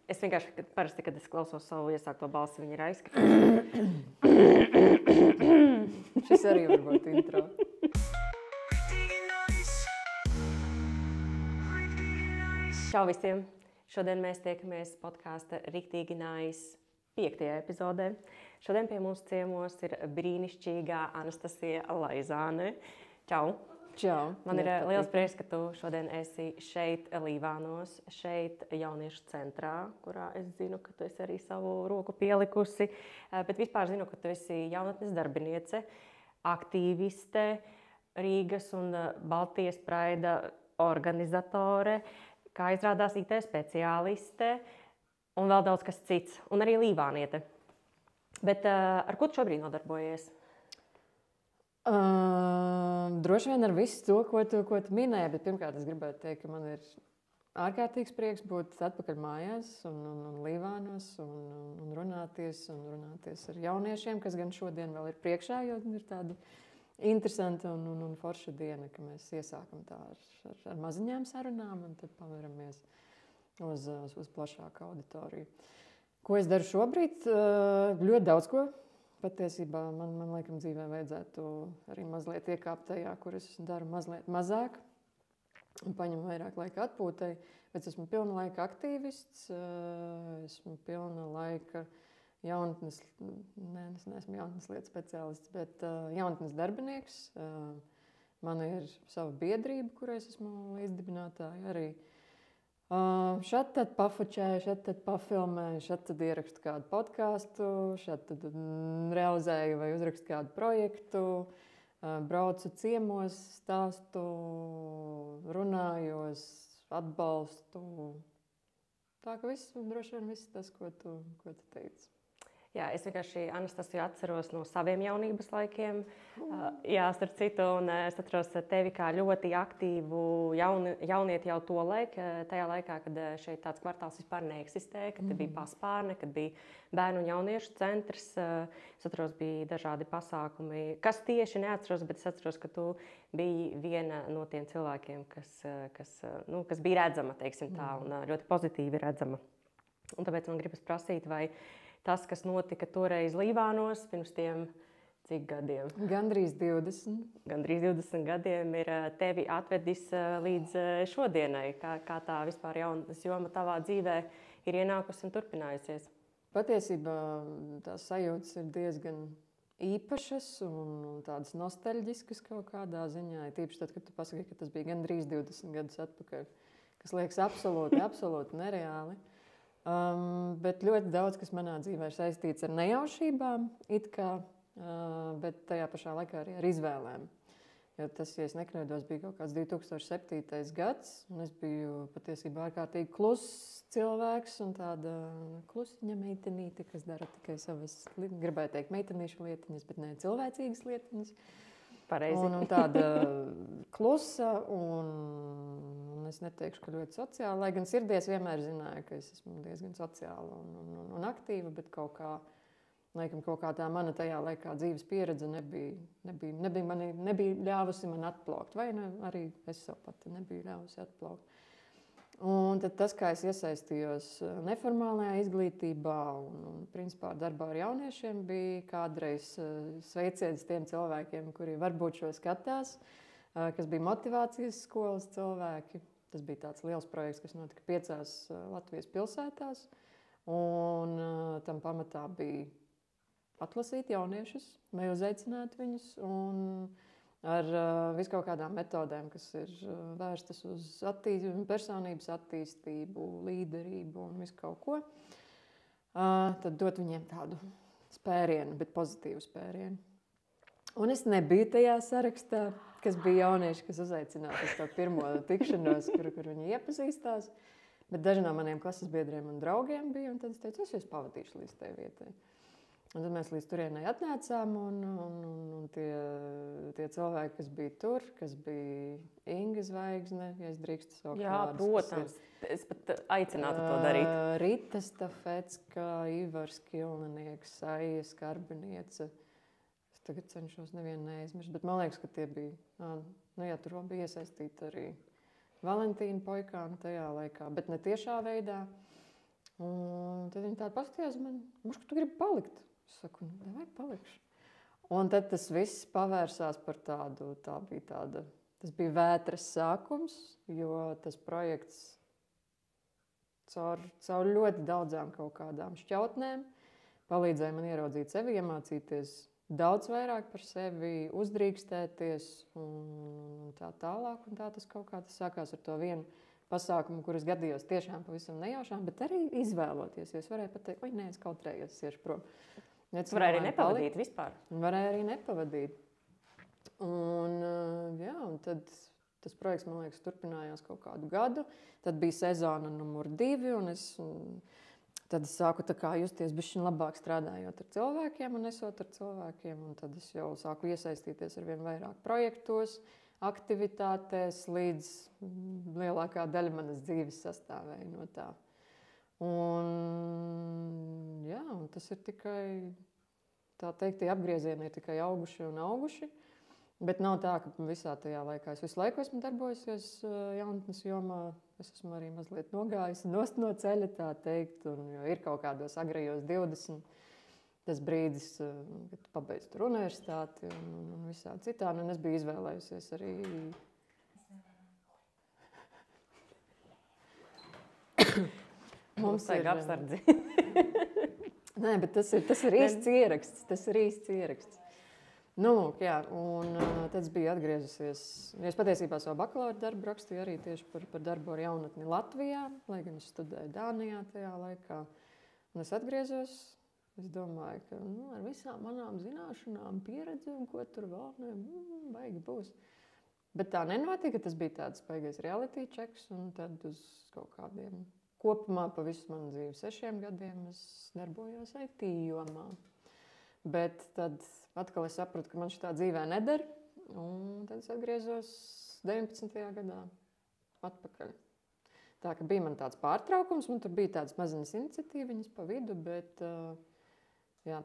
Es vienkārši parasti, kad es klausos savu iesākto balsi, viņa ir aizskatīta. Šis arī var būt intro. Čau visiem! Šodien mēs tiekamies podkāsta Riktīgi Nice 5. epizodē. Šodien pie mums ciemos ir brīnišķīgā Anastasija Laizāne. Čau! Čau! Man ir liels prieks, ka tu šodien esi šeit Līvānos, šeit jauniešu centrā, kurā es zinu, ka tu esi arī savu roku pielikusi. Bet vispār zinu, ka tu esi jaunatnes darbiniece, aktīviste, Rīgas un Baltijas Praida organizatore, kā izrādās IT speciāliste un vēl daudz kas cits, un arī līvāniete. Bet ar ko tu šobrīd nodarbojies? Droši vien ar visu to, ko tu minēji, bet pirmkārt es gribētu teikt, ka man ir ārkārtīgs prieks būt atpakaļ mājās un Līvānos un runāties ar jauniešiem, kas gan šodien vēl ir priekšā, jo ir tāda interesanta un forša diena, ka mēs iesākam tā ar maziņām sarunām un tad paveramies uz plašāku auditoriju. Ko es daru šobrīd? Ļoti daudz ko. Patiesībā man laikam dzīvē vajadzētu arī mazliet iekāpt tajā, kur es daru mazliet mazāk un paņemu vairāk laika atpūtai. Bet esmu pilna laika aktīvists, esmu pilna laika jaunatnes, es neesmu jaunatnes lietu speciālists, bet jaunatnes darbinieks. Man ir sava biedrība, kurai es esmu līdzdibinātāja arī. Šad tad pafočēju, šad tad pafilmēju, šad tad ierakstu kādu podkāstu, šad tad realizēju vai uzrakstu kādu projektu, braucu ciemos, stāstu, runājos, atbalstu. Tā ka droši vien viss tas, ko tu teici. Jā, es vienkārši Anastasiju atceros no saviem jaunības laikiem. Jā, starp citu, un es atceros tevi kā ļoti aktīvu jaunieti jau to laiku, tajā laikā, kad šeit tāds kvartāls vispār neeksistēja, kad bija paspārne, kad bija bērnu un jauniešu centrs. Es atceros, bija dažādi pasākumi, kas tieši neatceros, bet es atceros, ka tu biji viena no tiem cilvēkiem, kas bija redzama, teiksim tā, un ļoti pozitīvi redzama. Un tāpēc man gribas prasīt, vai tas, kas notika toreiz Līvānos pirms tiem cik gadiem? Gandrīz 20. Gandrīz 20 gadiem ir tevi atvedis līdz šodienai. Kā tā vispār jaunatnes joma tavā dzīvē ir ienākusi un turpinājusies? Patiesībā tās sajūtas ir diezgan īpašas un tādas nostalģiskas kaut kādā ziņā. Tīpaši tad, kad tu pasaki, ka tas bija gandrīz 20 gadus atpakaļ, kas liekas absolūti nereāli. Bet ļoti daudz, kas manā dzīvē ir saistīts ar nejaušībām, bet tajā pašā laikā arī ar izvēlēm. Jo tas, ja es nekļūdos, bija kaut kāds 2007. gads, un es biju patiesībā ārkārtīgi kluss cilvēks un tāda klusiņa meitenīte, kas dara tikai savas, gribēju teikt, meitenīšu lietiņas, bet ne cilvēcīgas lietiņas. Pareizi. Un tāda klusa, un es neteikšu, ka ļoti sociāla, lai gan sirdīs vienmēr zināju, ka es esmu diezgan sociāla un aktīva, bet kaut kā tā mana tajā laikā dzīves pieredze nebija ļāvusi man atplaukt, vai ne, arī es sev pati nebiju ļāvusi atplaukt. Un tad tas, kā es iesaistījos neformālajā izglītībā un principā darbā ar jauniešiem, bija kādreiz sveiciens tiem cilvēkiem, kuri varbūt šo skatās, kas bija motivācijas skolas cilvēki. Tas bija tāds liels projekts, kas notika 5 Latvijas pilsētās, un tam pamatā bija atlasīt jauniešus vai uzaicināt viņus, un ar viskaut kādām metodēm, kas ir vērstas uz personības attīstību, līderību un visu kaut ko, tad dot viņiem tādu spērienu, bet pozitīvu spērienu. Un es nebiju tajā sarakstā, kas bija jaunieši, kas uzaicināti uz to pirmo tikšanos, kur viņi iepazīstās, bet daži no maniem klases biedriem un draugiem bija, un tad es teicu, es jūs pavadīšu līdz tai vietai. Un tad mēs līdz turienai atnācām, un tie cilvēki, kas bija tur, kas bija Inga Zvaigzne, ja es drīkstu saukt Jā, vārdus, protams. Es pat aicinātu to darīt. Rita Stafecka, Ivars Kilnenieks, Aija Skarbiniece. Es tagad cenšos nevienu neaizmirst, bet man liekas, ka tie bija, tur vēl bija iesaistīti arī Valentīna puikām tajā laikā, bet ne tiešā veidā. Un tad viņi tādi paskatījās man, ka tu gribi palikt. Es saku, vai palikšu. Un tad tas viss pavērsās par tādu, tas bija vētras sākums, jo tas projekts caur ļoti daudzām kaut kādām šķautnēm palīdzēja man ieraudzīt sevi, iemācīties daudz vairāk par sevi, uzdrīkstēties un tā tālāk. Un tā tas kaut kā tas sākās ar to vienu pasākumu, kurus gadījos tiešām pavisam nejaušām, bet arī izvēloties. Jo es varēju pateikt, nē, es kautrējos, es iešu prom. Varēja arī nepavadīt vispār. Varēja arī nepavadīt. Un tad tas projekts, man liekas, turpinājās kaut kādu gadu. Tad bija sezona numur 2, un tad es sāku tā kā justies bišķiņ labāk strādājot ar cilvēkiem un esot ar cilvēkiem. Un tad es jau sāku iesaistīties ar vien vairāk projektos, aktivitātēs, līdz lielākā daļa manas dzīves sastāvēja no tā. Un tas ir tikai, tā teikt, tie apgriezieni ir tikai auguši un auguši. Bet nav tā, ka visā tajā laikā es visu laiku esmu darbojusies jaunatnes jomā. Es esmu arī mazliet nogājusi nost no ceļa, tā teikt. Un, jo ir kaut kādos agrajos 20 tas brīdis, kad tu pabeidz tur universitāti un visā citādi. Un es biju izvēlējusies arī... Mums vajag apsardzi. Nē, bet tas ir īsts ieraksts. Tas ir īsts ieraksts. Nu, lūk, jā, un tad es biju atgriezusies. Es patiesībā savu bakalaura darbu rakstīju arī tieši par darbu ar jaunatni Latvijā, lai gan es studēju Dānijā tajā laikā. Un es atgriezos, es domāju, ka ar visām manām zināšanām, pieredzi un ko tur vēl, baigi būs. Bet tā nenotika, tas bija tāds baigais reality checks, un tad uz kaut kādiem kopumā pa visu manu dzīvi 6 gadiem es darbojos IT jomā. Bet tad atkal es sapratu, ka man šitā dzīvē neder, un tad es atgriezos 19. gadā atpakaļ. Tā, ka bija man tāds pārtraukums, man tur bija tādas maziņas iniciatīviņas pa vidu, bet tā,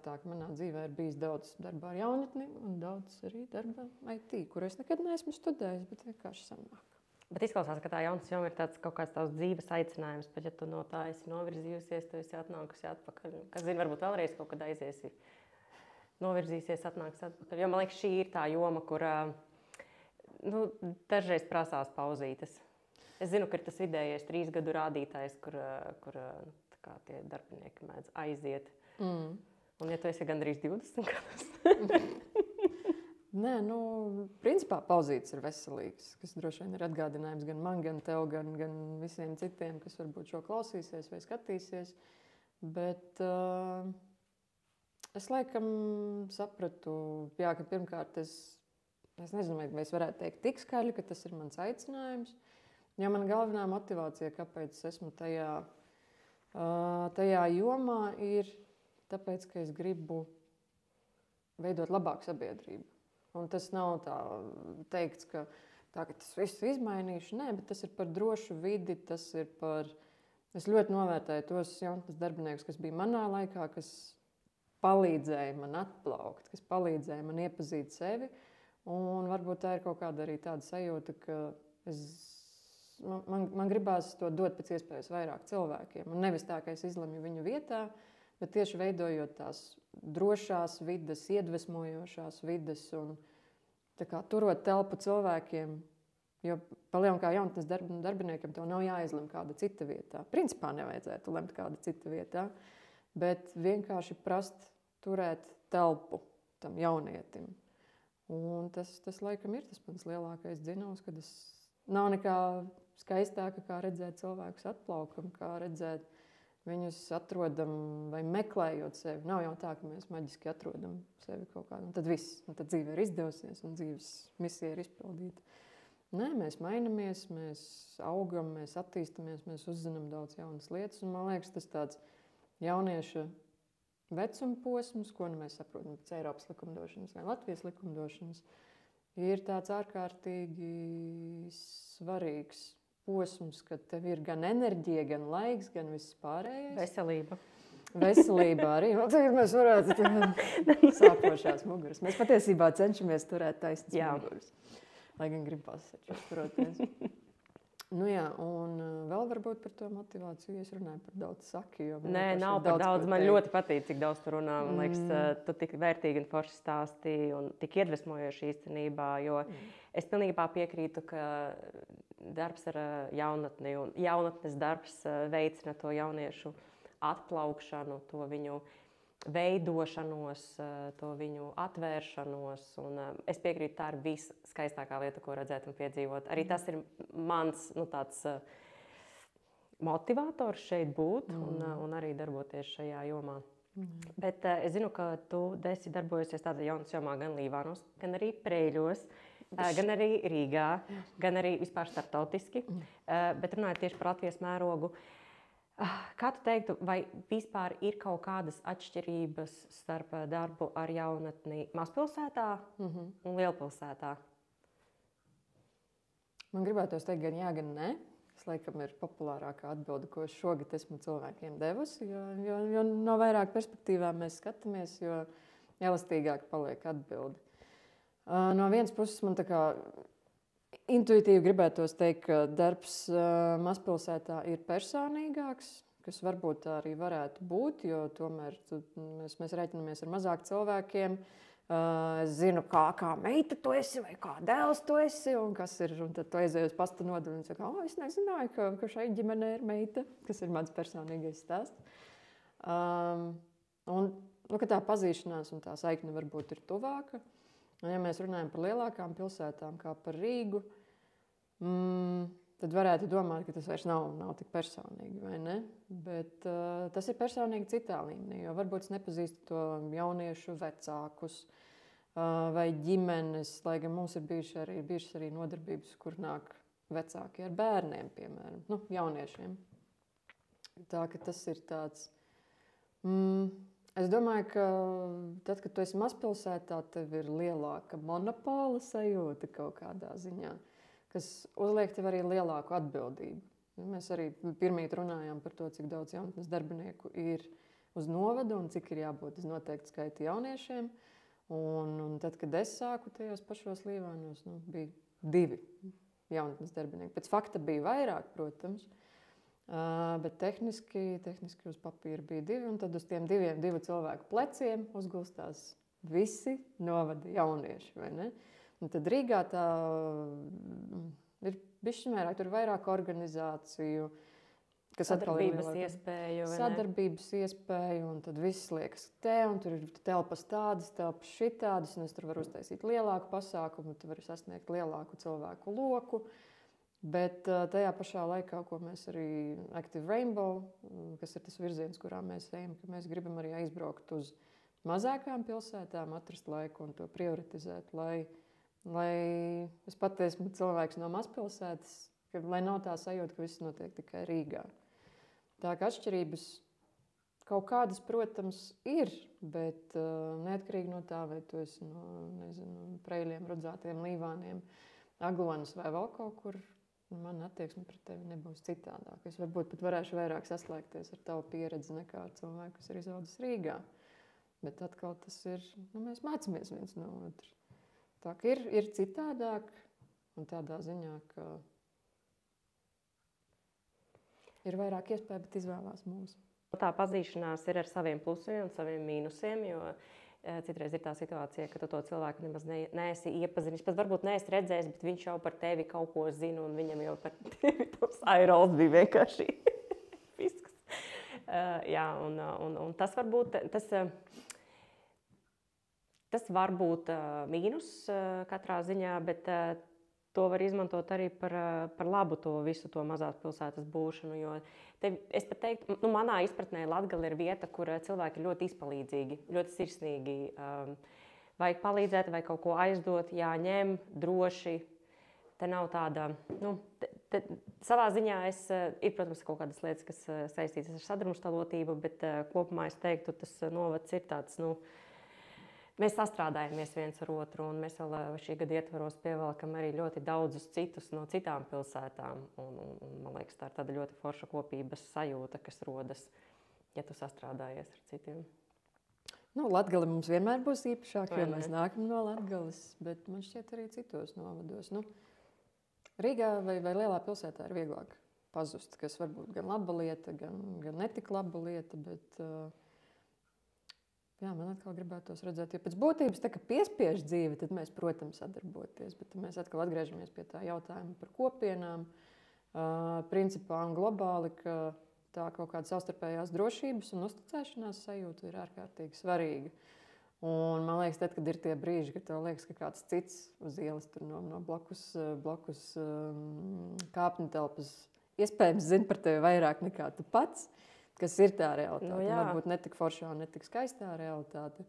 ka manā dzīvē ir bijis daudz darba ar jaunatni un daudz arī darba IT, kuru es nekad neesmu studējis, bet vienkārši sanāk. Bet izklausās, ka tā jaunatnes joma ir tāds kaut kāds tavs dzīves aicinājums, bet ja tu no tā esi novirzījusies, tu esi atnākusi atpakaļ. Kas zina, varbūt vēlreiz kaut kad aiziesi, novirzīsies, atnāks atpakaļ. Jo man liekas, šī ir tā joma, kur dažreiz prasās pauzītes. Es zinu, ka ir tas vidējais 3 gadu rādītājs, kur kā tie darbinieki mēdz aiziet. Un ja tu esi gandrīz 20 gadus... Nē, principā pauzītes ir veselīgas, kas droši vien ir atgādinājums gan man, gan tev, gan visiem citiem, kas varbūt šo klausīsies vai skatīsies. Bet es laikam sapratu, ka pirmkārt es nezinu, vai es varētu teikt tik skaļi, ka tas ir mans aicinājums. Ja man galvenā motivācija, kāpēc es esmu tajā jomā, ir tāpēc, ka es gribu veidot labāku sabiedrību. Un tas nav tā teikts, ka tas viss izmainīšu. Nē, bet tas ir par drošu vidi, tas ir par... Es ļoti novērtēju tos jaunatnes darbiniekus, kas bija manā laikā, kas palīdzēja man atplaukt, kas palīdzēja man iepazīt sevi. Un varbūt tā ir kaut kāda arī tāda sajūta, ka man gribās to dot pēc iespējas vairāk cilvēkiem. Un nevis tā, ka es izlemju viņu vietā, bet tieši veidojot tās drošās vides, iedvesmojošās vides un tā kā turot telpu cilvēkiem, jo palielam kā jaunatnes darbiniekam tev nav jāizlem kāda cita vietā. Principā nevajadzētu lemt kāda cita vietā, bet vienkārši prast turēt telpu tam jaunietim. Un tas laikam ir tas mans lielākais dzinums, kad nav nekā skaistāka, kā redzēt cilvēkus atplaukam, kā redzēt viņus atrodam vai meklējot sevi. Nav jau tā, ka mēs maģiski atrodam sevi kaut kādā. Un tad viss. Un tad dzīve ir izdevusies un dzīves misija ir izpildīta. Nē, mēs mainamies, mēs augam, mēs attīstamies, mēs uzzinām daudz jaunas lietas. Un man liekas, tas tāds jaunieša vecuma posms, ko mēs saprotam pēc Eiropas likumdošanas vai Latvijas likumdošanas, ir tāds ārkārtīgi svarīgs posms, kad tev ir gan enerģija, gan laiks, gan viss pārējais. Veselība. Veselība arī. Tagad mēs varētu sāpošās muguras. Mēs patiesībā cenšamies turēt taisnas muguras. Lai gan gribas, protams. Nu jā, un vēl varbūt par to motivāciju. Es runāju par daudz saki, jo man Nē, vienkārši nav ir par daudz. ko Man teikt. ļoti patīk, cik daudz tu runā. Man liekas, tu tik vērtīgi un forši stāstīji un tik iedvesmojoši īstenībā, jo es pilnībā piekrītu, ka darbs ar jaunatni un jaunatnes darbs veicina to jauniešu atplaukšanu, to viņu veidošanos, to viņu atvēršanos. Un, es piekrītu, tā ir viskaistākā lieta, ko redzēt un piedzīvot. Arī tas ir mans tāds, motivators šeit būt un arī darboties šajā jomā. Bet es zinu, ka tu esi darbojusies tādā jaunas jomā gan Līvānos, gan arī Preļos, gan arī Rīgā, gan arī vispār starptautiski. Bet runājot tieši par Latvijas mērogu, kā tu teiktu, vai vispār ir kaut kādas atšķirības starp darbu ar jaunatni mazpilsētā un lielpilsētā? Man gribētos teikt gan jā, gan nē. Tas, laikam, ir populārākā atbilde, ko es šogad esmu cilvēkiem devusi, jo no vairāk perspektīvām mēs skatāmies, jo elastīgāk paliek atbilde. No vienas puses man tā kā intuitīvi gribētos teikt, ka darbs mazpilsētā ir personīgāks, kas varbūt tā arī varētu būt, jo tomēr mēs reiķinamies ar mazāk cilvēkiem. Es zinu, kā meita tu esi vai kā dēls tu esi un kas ir. Un tad tu aizēji uz pasta nodaļu un saka, es nezināju, ka šai ģimenei ir meita, kas ir mans personīgais stāsts. Ka tā pazīšanās un tā saikne varbūt ir tuvāka. Un, ja mēs runājam par lielākām pilsētām, kā par Rīgu, tad varētu domāt, ka tas vairs nav tik personīgi, vai ne? Bet tas ir personīgi citā līmenī, jo varbūt es nepazīstu to jauniešu vecākus vai ģimenes, lai gan mums ir bijušas arī nodarbības, kur nāk vecāki ar bērniem, piemēram, jauniešiem. Tā, ka tas ir tāds... Es domāju, ka tad, kad tu esi mazpilsētā, tev ir lielāka monopola sajūta kaut kādā ziņā, kas uzliek tev arī lielāku atbildību. Mēs arī pirmīt runājām par to, cik daudz jaunatnes darbinieku ir uz novadu un cik ir jābūt uz noteikti skaita jauniešiem. Un tad, kad es sāku tajos pašos Līvānos, bija 2 jaunatnes darbinieki. Pēc fakta bija vairāk, protams. Bet tehniski uz papīra bija 2, un tad uz tiem 2 cilvēku pleciem uzgulstās visi novada jaunieši, vai ne? Un tad Rīgā tā ir bišķi vairāk, tur ir vairāk organizāciju, kas sadarbības iespēju, vai ne? Sadarbības iespēju, un tad viss liekas te, un tur ir telpas tādas, telpas šitādas, un es tur varu uztaisīt lielāku pasākumu, tu vari sasniegt lielāku cilvēku loku. Bet tajā pašā laikā, ko mēs arī Active Rainbow, kas ir tas virziens, kurā mēs ejam, ka mēs gribam arī aizbraukt uz mazākām pilsētām, atrast laiku un to prioritizēt, lai es pat esmu cilvēks no mazpilsētas, lai nav tā sajūta, ka viss notiek tikai Rīgā. Tā kā atšķirības kaut kādas, protams, ir, bet neatkarīgi no tā, vai tu esi no Preļiem, Rudzātiem, Līvāniem, Aglonas vai vēl kaut kur, man attieksme pret tevi nebūs citādāk. Es varbūt pat varēšu vairāk saslēgties ar tavu pieredzi nekā ar cilvēku, kas ir izaudzis Rīgā. Bet atkal tas ir, mēs mācāmies viens no otru. Tā ka ir citādāk un tādā ziņā, ka ir vairāk iespēja, bet izvēlās mūsu. Tā pazīšanās ir ar saviem plusiem un saviem mīnusiem, jo citreiz ir tā situācija, ka tu to cilvēku nemaz neesi iepazinis. Pat varbūt neesi redzējis, bet viņš jau par tevi kaut ko zina, un viņam jau par tevi tos airols bija vienkārši fisks. Jā, un tas varbūt, tas var būt mīnus katrā ziņā, bet to var izmantot arī par labu to visu to mazās pilsētas būšanu, jo es pat teiktu, manā izpratnē Latgale ir vieta, kur cilvēki ir ļoti izpalīdzīgi, ļoti sirsnīgi. Vajag palīdzēt vai kaut ko aizdot, jāņem droši. Te nav tāda, savā ziņā ir, protams, kaut kādas lietas, kas saistītas ar sadrumstalotību, bet kopumā es teiktu, tas novads ir tāds, mēs sastrādājamies viens ar otru, un mēs vēl šī gada ietvaros pievelkam arī ļoti daudzus citus no citām pilsētām. Un man liekas, tā ir tāda ļoti forša kopības sajūta, kas rodas, ja tu sastrādājies ar citiem. Latgale mums vienmēr būs īpašāk, jo mēs nākam no Latgales, bet man šķiet arī citos novados. Rīgā vai lielā pilsētā ir vieglāk pazust, kas varbūt gan laba lieta, gan netik laba lieta, bet jā, man atkal gribētos redzēt, jo pēc būtības tā, ka piespiež dzīve, tad mēs, protams, sadarboties, bet mēs atkal atgriežamies pie tā jautājuma par kopienām, principā un globāli, ka tā kaut kāda savstarpējās drošības un uzticēšanās sajūta ir ārkārtīgi svarīga. Un man liekas, tad, kad ir tie brīži, kad tev liekas, ka kāds cits uz ielas tur no blakus kāpņu telpas iespējams zina par tevi vairāk nekā tu pats, kas ir tā realitāte. Varbūt ne tik foršā un ne tik skaistā realitāte.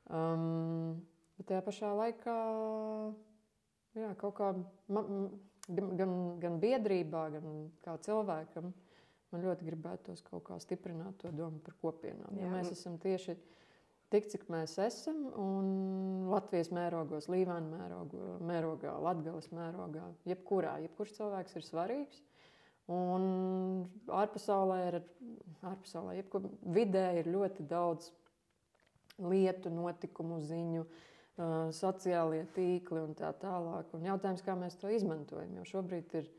Bet tajā pašā laikā jā, kaut kā gan biedrībā, gan kā cilvēkam man ļoti gribētos kaut kā stiprināt to domu par kopienām. Ja mēs esam tieši tik, cik mēs esam, un Latvijas mērogos, Līvāna mērogā, Latgales mērogā, jebkurš cilvēks ir svarīgs. Un ārpasaulē, vidē ir ļoti daudz lietu, notikumu, ziņu, sociālie tīkli un tā tālāk. Un jautājums, kā mēs to izmantojam, jo šobrīd ir,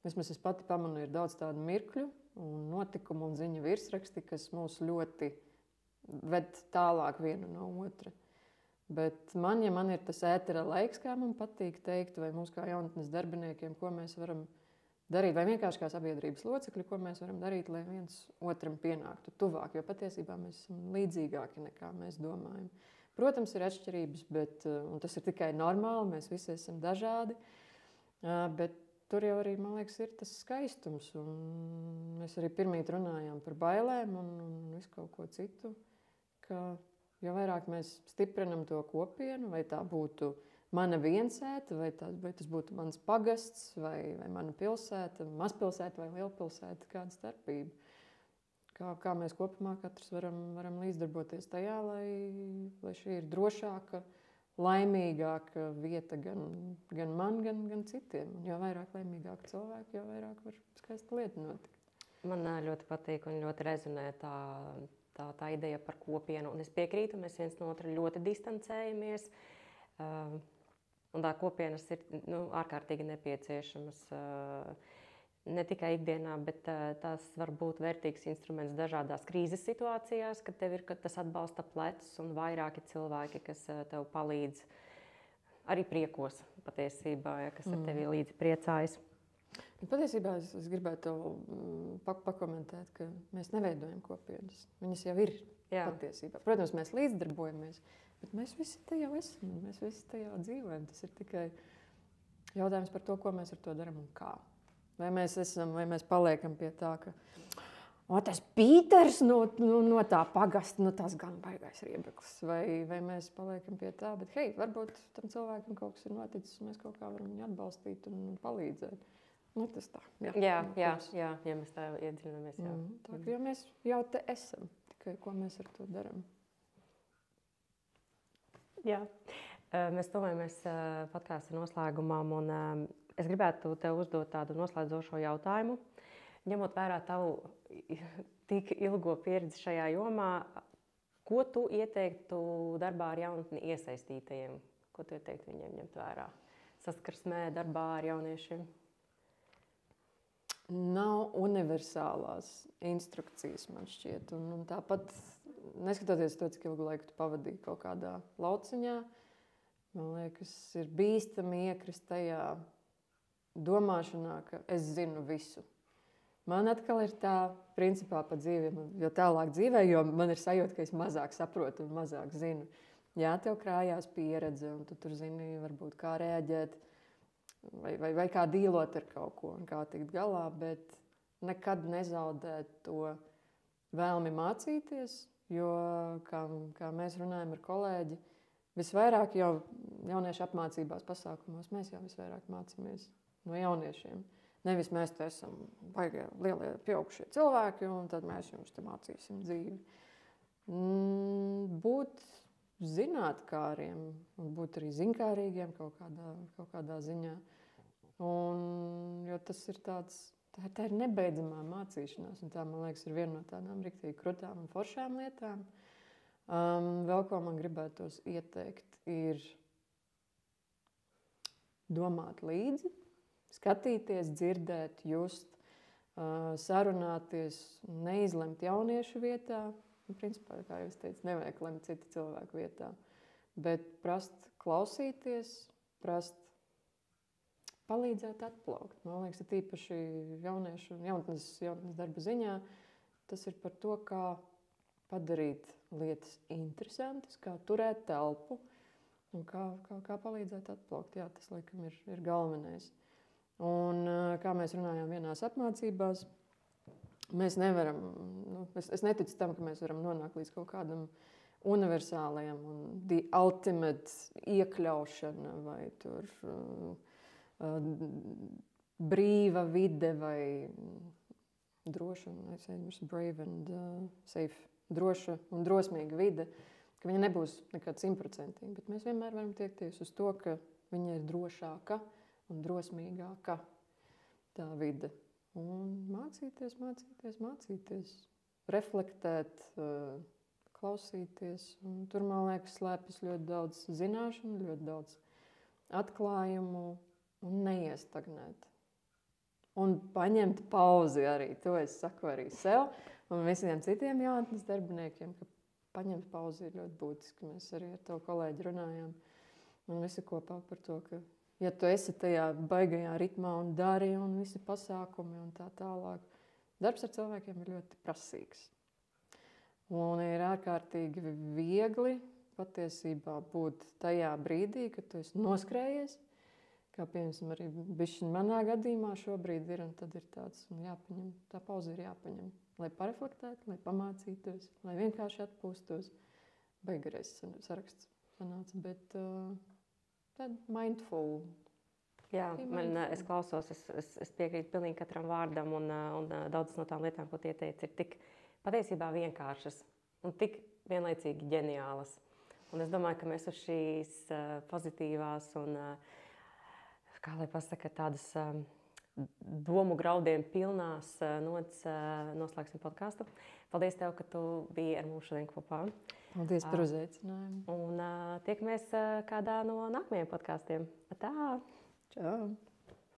vismaz es pati pamanu, ir daudz tādu mirkļu un notikumu un ziņu virsraksti, kas mūs ļoti ved tālāk viena no otra. Bet man ir tas ētera laiks, kā man patīk teikt, vai mums kā jaunatnes darbiniekiem, ko mēs varam darīt, vai vienkārši kā sabiedrības locekļi, ko mēs varam darīt, lai viens otram pienāktu tuvāk, jo patiesībā mēs esam līdzīgāki nekā mēs domājam. Protams, ir atšķirības, un tas ir tikai normāli, mēs visi esam dažādi, bet tur jau arī, man liekas, ir tas skaistums, un mēs arī pirmīt runājām par bailēm un visu kaut ko citu, ka jo vairāk mēs stiprinam to kopienu, vai tā būtu mana viensēta, vai tas būtu mans pagasts, vai mana pilsēta, mazpilsēta vai lielpilsēta, kāda starpība. Kā mēs kopumā katrs varam līdzdarboties tajā, lai šī ir drošāka, laimīgāka vieta gan man, gan citiem. Un jo vairāk laimīgāki cilvēki, jo vairāk var skaista lieta notikt. Man ļoti patīk un ļoti rezonē tā ideja par kopienu. Un es piekrītu, mēs viens no otra ļoti distancējamies. Un tā kopienas ir ārkārtīgi nepieciešamas ne tikai ikdienā, bet tās var būt vērtīgs instruments dažādās krīzes situācijās, kad tev ir tas atbalsta plecs un vairāki cilvēki, kas tev palīdz arī priekos patiesībā, kas ar tevi līdzi priecājas. Patiesībā es gribētu pakomentēt, ka mēs neveidojam kopienas. Viņas jau ir patiesībā. Protams, mēs līdzdarbojamies, bet mēs visi te jau esam, mēs visi te jau dzīvojam. Tas ir tikai jautājums par to, ko mēs ar to darām un kā. Vai mēs paliekam pie tā, ka tas Pīters no tā pagasta, tas gan baigais riebeklis. Vai mēs paliekam pie tā, bet hei, varbūt tam cilvēkam kaut kas ir noticis, un mēs kaut kā varam viņu atbalstīt un palīdzēt. Tas tā. Jā, mēs tā iedziļinamies. Jo mēs jau te esam, tikai ko mēs ar to darām. Jā, mēs tuvojamies podkāsta noslēgumam, un es gribētu tev uzdot tādu noslēdzošo jautājumu. Ņemot vērā tavu tik ilgo pieredzi šajā jomā, ko tu ieteiktu darbā ar jaunatni iesaistītajiem? Ko tu ieteiktu viņiem ņemt vērā? Saskarsmē, darbā ar jauniešiem? Nav universālās instrukcijas, man šķiet. Un tāpat, neskatoties to, cik ilgu laiku tu pavadīji kaut kādā lauciņā, man liekas, ir bīstami iekrist tajā domāšanā, ka es zinu visu. Man atkal ir tā, principā, pa dzīvi, jo tālāk dzīvē, jo man ir sajūta, ka es mazāk saprotu un mazāk zinu. Jā, tev krājās pieredze, un tu tur zini, varbūt kā reaģēt, vai kā dīlot ar kaut ko un kā tikt galā, bet nekad nezaudēt to vēlmi mācīties, jo, kā mēs runājam ar kolēģi, visvairāk jau jauniešu apmācībās pasākumos mēs jau visvairāk mācāmies no jauniešiem. Nevis mēs te esam baigie lielie pieaugušie cilvēki, un tad mēs jums te mācīsim dzīvi. Būt zinātkāriem un būt arī zinkārīgiem kaut kādā ziņā. Jo tas ir tā ir nebeidzamā mācīšanās, un tā, man liekas, ir viena no tādām riktīgi krutām un foršām lietām. Vēl ko man gribētos ieteikt, ir domāt līdzi, skatīties, dzirdēt, just, sarunāties, neizlemt jauniešu vietā. Principā, kā jau es teicu, nevajag lemt citu cilvēku vietā, bet prast klausīties, prast palīdzēt atplaukt. Man liekas, ka tīpaši jauniešu jaunatnes darba ziņā tas ir par to, kā padarīt lietas interesantas, kā turēt telpu un kā palīdzēt atplaukt. Jā, tas, laikam, ir galvenais. Un kā mēs runājām vienās apmācībās, mēs nevaram, es neticu tam, ka mēs varam nonākt līdz kaut kādam universālajam un the ultimate iekļaušana vai tur brīva vide vai droša, brave and safe, droša un drosmīga vide, ka viņa nebūs nekāda 100%, bet mēs vienmēr varam tiekties uz to, ka viņa ir drošāka un drosmīgāka tā vide. Un mācīties, reflektēt, klausīties. Un tur, man liekas, slēpjas ļoti daudz zināšanu, ļoti daudz atklājumu un neiestagnēt. Un paņemt pauzi arī. To es saku arī sev un visiem citiem jaunatnes darbiniekiem, ka paņemt pauzi ir ļoti būtiski. Mēs arī ar to kolēģi runājām un visi kopā par to, ka ja tu esi tajā baigajā ritmā un dari un visi pasākumi un tā tālāk, darbs ar cilvēkiem ir ļoti prasīgs. Un ir ārkārtīgi viegli patiesībā būt tajā brīdī, kad tu esi noskrējies, kā piemēram arī bišķiņ manā gadījumā šobrīd ir, un tad ir tāds jāpaņem, tā pauze ir jāpaņem, lai pareflektētu, lai pamācītos, lai vienkārši atpūstos. Beigareiz saraksts sanāca, bet tad mindful. Jā, es klausos, es piekrītu pilnīgi katram vārdam, un daudzas no tām lietām, ko tie teica, ir tik patiesībā vienkāršas un tik vienlaicīgi ģeniālas. Un es domāju, ka mēs uz šīs pozitīvās un, kā lai pasaka, tādas domu graudiem pilnās nots noslēgsim podcastu. Paldies tev, ka tu biji ar mums šodien kopā. Paldies par uzaicinājumu. Un tiekamies kādā no nākamajiem podkastiem. Tā! Čau!